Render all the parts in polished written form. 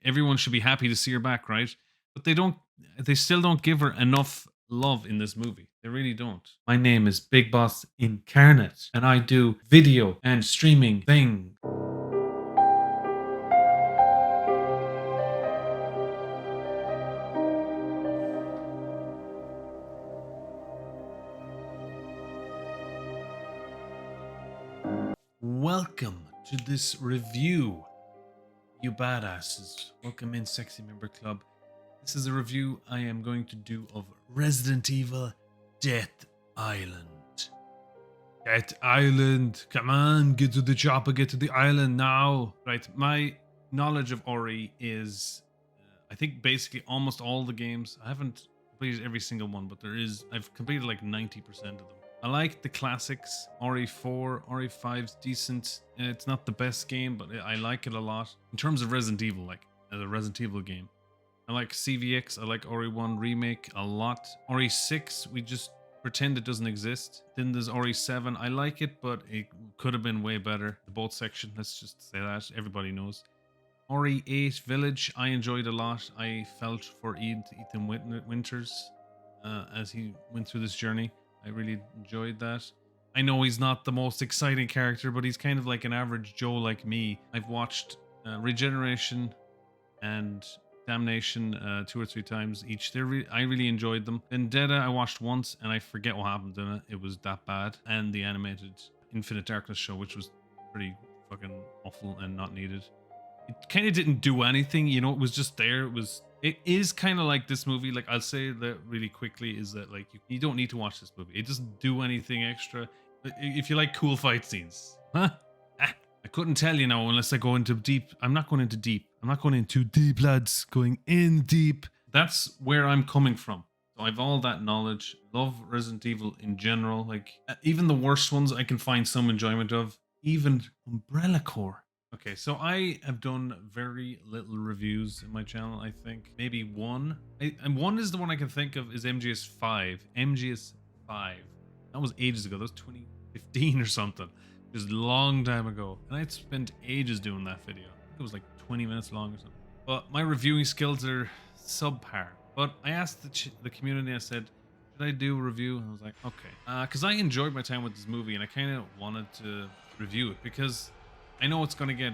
everyone should be happy to see her back, right? But they still don't give her enough love in this movie. They really don't. My name is Big Boss Incarnate, and I do video and streaming thing. Welcome to this review, you badasses. Welcome in, Sexy Member Club. This is a review I am going to do of Resident Evil Death Island. Death Island, come on, get to the chopper, get to the island now. Right, my knowledge of Ori is, I think basically almost all the games. I haven't completed every single one, but I've completed like 90% of them. I like the classics. Ori 4, Ori 5's decent. It's not the best game, but I like it a lot. In terms of Resident Evil, like as a Resident Evil game. I like CVX, I like Ori 1 Remake a lot. Ori 6, we just pretend it doesn't exist. Then there's Ori 7. I like it, but it could have been way better. The boat section, let's just say that. Everybody knows. Ori 8 Village, I enjoyed a lot. I felt for Ethan Winters as he went through this journey. I really enjoyed that. I know he's not the most exciting character, but he's kind of like an average Joe like me. I've watched Regeneration and Damnation 2 or 3 times each. I really enjoyed them. Vendetta I watched once and I forget what happened in it. It was that bad. And the animated Infinite Darkness show, which was pretty fucking awful and not needed. It kind of didn't do anything, you know, it was just there. It is kind of like this movie. Like, I'll say that really quickly is that like you don't need to watch this movie. It doesn't do anything extra. If you like cool fight scenes, huh? I couldn't tell you now unless I go into deep. I'm not going into deep. I'm not going into deep, lads. Going in deep. That's where I'm coming from. So I've all that knowledge. Love Resident Evil in general. Like even the worst ones, I can find some enjoyment of. Even Umbrella Corps. Okay, so I have done very little reviews in my channel, I think. Maybe one. And one is the one I can think of is MGS5. MGS5. That was ages ago. That was 2015 or something. It was a long time ago. And I'd spent ages doing that video. I think it was like 20 minutes long or something. But my reviewing skills are subpar. But I asked the community, I said, should I do a review? And I was like, okay. Because I enjoyed my time with this movie and I kind of wanted to review it because I know it's gonna get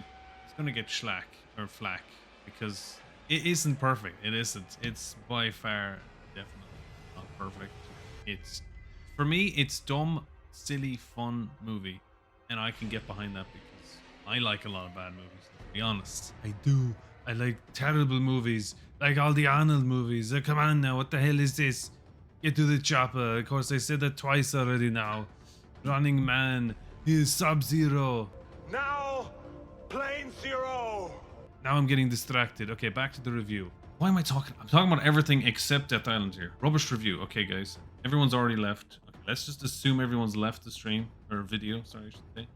flack because it isn't perfect. It isn't. It's by far definitely not perfect. It's for me. It's dumb, silly, fun movie, and I can get behind that because I like a lot of bad movies. To be honest, I do. I like terrible movies, like all the Arnold movies. Come on now, what the hell is this? Get to the chopper. Of course, I said that twice already now. Running Man. Here's Sub-Zero. Now, Plane Zero! Now I'm getting distracted. Okay, back to the review. Why am I talking? I'm talking about everything except Death Island here. Rubbish review. Okay, guys. Everyone's already left. Okay, let's just assume everyone's left the stream. Or video, sorry, I should say.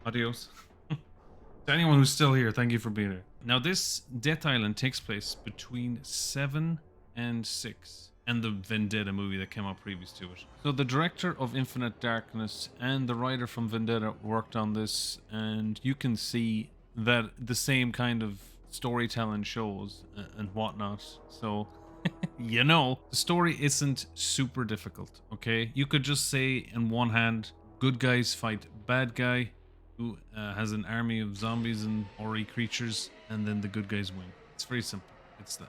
Adios. To anyone who's still here, thank you for being here. Now, this Death Island takes place between 7 and 6. And the Vendetta movie that came out previous to it. So the director of Infinite Darkness and the writer from Vendetta worked on this, and you can see that the same kind of storytelling shows and whatnot. So, you know, the story isn't super difficult, okay? You could just say in one hand, good guys fight bad guy who has an army of zombies and Ori creatures, and then the good guys win. It's very simple. It's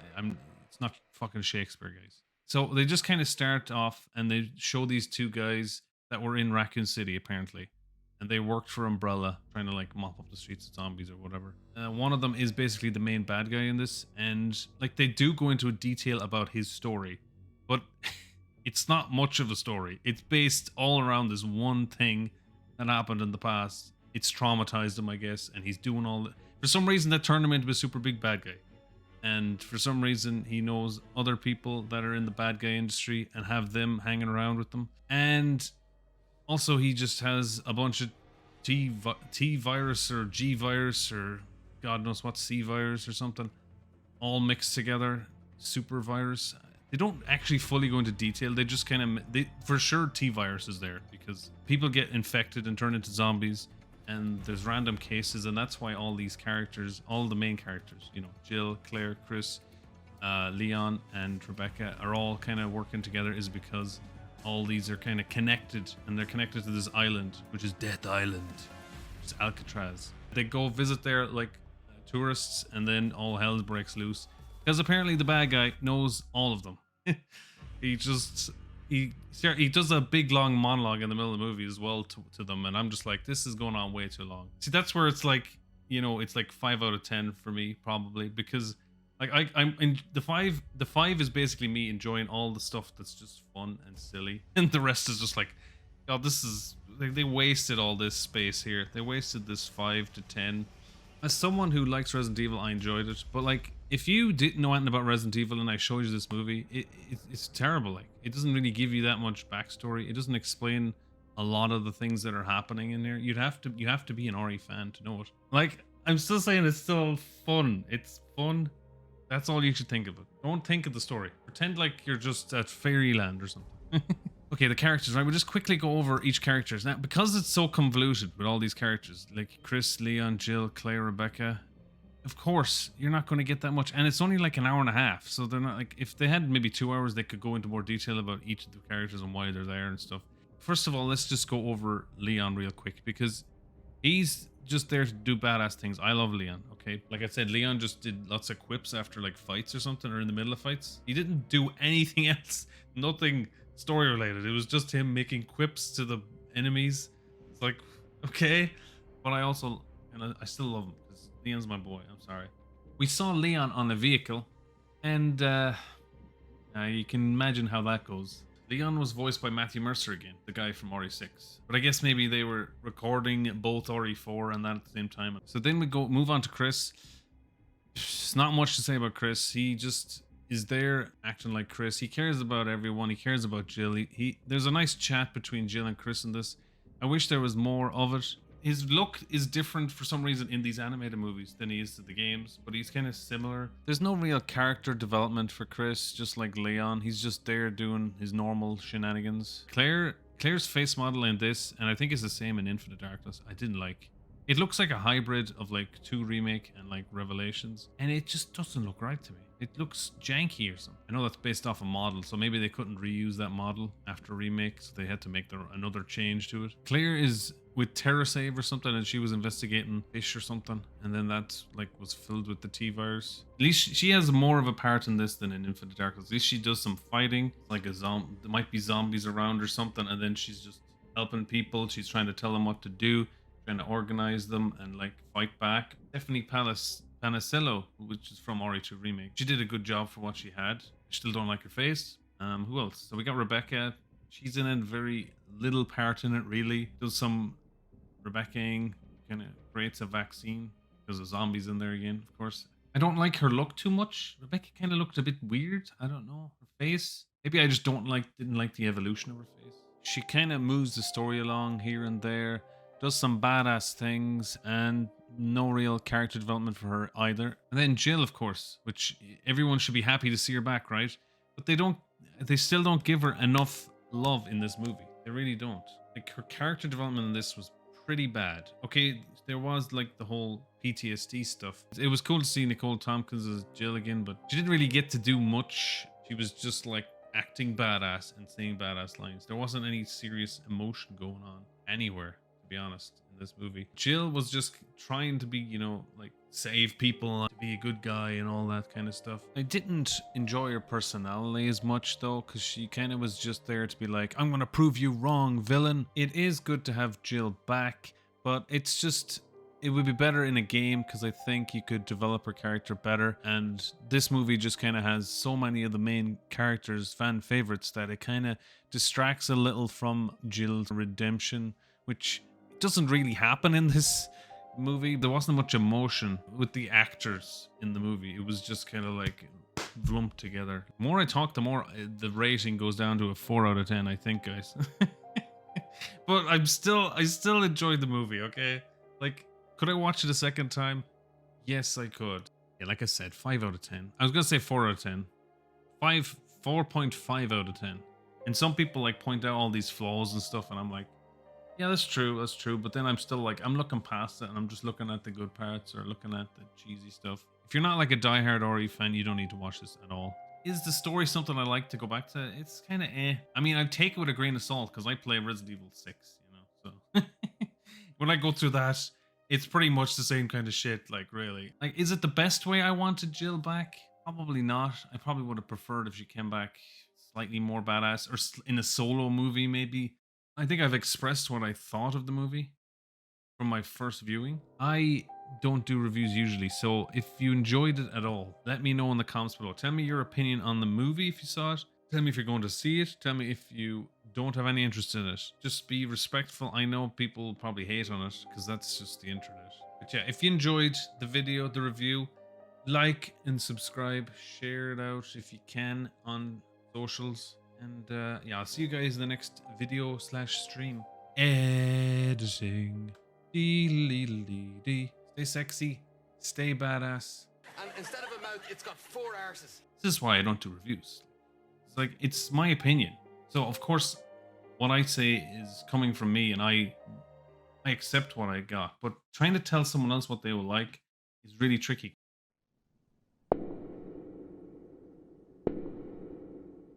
not fucking Shakespeare, guys. So they just kind of start off and they show these two guys that were in Raccoon City, apparently. And they worked for Umbrella, trying to like mop up the streets of zombies or whatever. One of them is basically the main bad guy in this. And like they do go into detail about his story. But it's not much of a story. It's based all around this one thing that happened in the past. It's traumatized him, I guess. And he's doing all that. For some reason, that turned him into a super big bad guy. And for some reason, he knows other people that are in the bad guy industry and have them hanging around with them. And also, he just has a bunch of T virus or G virus or God knows what, C virus or something, all mixed together. Super virus. They don't actually fully go into detail. They just kind of, for sure, T virus is there because people get infected and turn into zombies. and there's random cases, and that's why all these characters, all the main characters, you know, Jill, Claire, Chris, Leon, and Rebecca are all kind of working together, is because all these are kind of connected, and they're connected to this island, which is Death Island, which is Alcatraz. They go visit there like tourists, and then all hell breaks loose because apparently the bad guy knows all of them. he does a big long monologue in the middle of the movie as well to them, and I'm just like, this is going on way too long. See, that's where it's like, you know, it's like 5 out of 10 for me probably, because like I'm in the 5 is basically me enjoying all the stuff that's just fun and silly, and the rest is just like, God, this is like, they wasted all this space here. They wasted this 5 to 10. As someone who likes Resident Evil, I enjoyed it, but like, if you didn't know anything about Resident Evil and I showed you this movie, it's terrible. Like, it doesn't really give you that much backstory. It doesn't explain a lot of the things that are happening in there. You have to be an RE fan to know it. Like, I'm still saying it's still fun. It's fun. That's all you should think of it. Don't think of the story. Pretend like you're just at Fairyland or something. Okay, the characters, right? We'll just quickly go over each character. Now, because it's so convoluted with all these characters, like Chris, Leon, Jill, Claire, Rebecca, of course, you're not going to get that much. And it's only like an hour and a half. So they're not like, if they had maybe 2 hours, they could go into more detail about each of the characters and why they're there and stuff. First of all, let's just go over Leon real quick, because he's just there to do badass things. I love Leon, okay? Like I said, Leon just did lots of quips after like fights or something, or in the middle of fights. He didn't do anything else. Nothing story related. It was just him making quips to the enemies. It's like, okay. But I also, and I still love him because Leon's my boy. I'm sorry. We saw Leon on a vehicle, and you can imagine how that goes. Leon was voiced by Matthew Mercer again, the guy from RE6. But I guess maybe they were recording both RE4 and that at the same time. So then we move on to Chris. There's not much to say about Chris. He just is there acting like Chris. He cares about everyone. He cares about Jill. There's a nice chat between Jill and Chris in this. I wish there was more of it. His look is different for some reason in these animated movies than he is to the games, but he's kind of similar. There's no real character development for Chris, just like Leon. He's just there doing his normal shenanigans. Claire's face model in this, and I think it's the same in Infinite Darkness, I didn't like. It looks like a hybrid of like 2 Remake and like Revelations, and it just doesn't look right to me. It looks janky or something. I know that's based off a model, so maybe they couldn't reuse that model after Remake, so they had to make another change to it. Claire is with TerraSave or something, and she was investigating fish or something, and then that like was filled with the T-virus. At least she has more of a part in this than in Infinite Darkness. At least she does some fighting, like there might be zombies around or something, and then she's just helping people. She's trying to tell them what to do, trying to organize them and like fight back. Stephanie Panicello, which is from RE2 Remake, she did a good job for what she had. I still don't like her face. Who else? So we got Rebecca. She's in a very little part in it, really. Does some Rebecca-ing, kind of creates a vaccine because the zombies in there again, of course. I don't like her look too much. Rebecca kind of looked a bit weird. I don't know. Her face. Maybe I just didn't like the evolution of her face. She kind of moves the story along here and there, does some badass things, and no real character development for her either. And then Jill, of course, which everyone should be happy to see her back, right? But they still don't give her enough love in this movie. They really don't. Like, her character development in this was pretty bad. Okay, there was like the whole PTSD stuff. It was cool to see Nicole Tompkins as Jill again, but she didn't really get to do much. She was just like acting badass and saying badass lines. There wasn't any serious emotion going on anywhere, to be honest, in this movie. Jill was just trying to be, you know, like save people, to be a good guy and all that kind of stuff. I didn't enjoy her personality as much though, because she kind of was just there to be like, I'm gonna prove you wrong, villain. It is good to have Jill back, but it's just, it would be better in a game, because I think you could develop her character better, and this movie just kind of has so many of the main characters, fan favorites, that it kind of distracts a little from Jill's redemption, which doesn't really happen in this movie. There wasn't much emotion with the actors in the movie. It was just kind of like lumped together. The more I talk, the more the rating goes down to a 4 out of 10, I think, guys. But I still enjoyed the movie, okay? Like, could I watch it a second time? Yes, I could. Yeah, like I said, 5 out of 10. I was gonna say 4 out of 10. 4.5 out of 10. And some people like point out all these flaws and stuff, and I'm like, Yeah, that's true. That's true. But then I'm still like, I'm looking past it and I'm just looking at the good parts or looking at the cheesy stuff. If you're not like a diehard Ori fan, you don't need to watch this at all. Is the story something I like to go back to? It's kind of eh. I mean, I take it with a grain of salt because I play Resident Evil 6, you know. So when I go through that, it's pretty much the same kind of shit. Like, really, like, is it the best way I wanted Jill back? Probably not. I probably would have preferred if she came back slightly more badass or in a solo movie, maybe. I think I've expressed what I thought of the movie from my first viewing. I don't do reviews usually, so if you enjoyed it at all, let me know in the comments below. Tell me your opinion on the movie if you saw it. Tell me if you're going to see it. Tell me if you don't have any interest in it. Just be respectful. I know people probably hate on it because that's just the internet. But yeah, if you enjoyed the video, the review, like and subscribe, share it out if you can on socials. And yeah, I'll see you guys in the next video / stream. Editing. Dee. Stay sexy. Stay badass. And instead of a mouth, it's got 4 arses. This is why I don't do reviews. It's like, it's my opinion. So of course, what I say is coming from me, and I accept what I got. But trying to tell someone else what they will like is really tricky.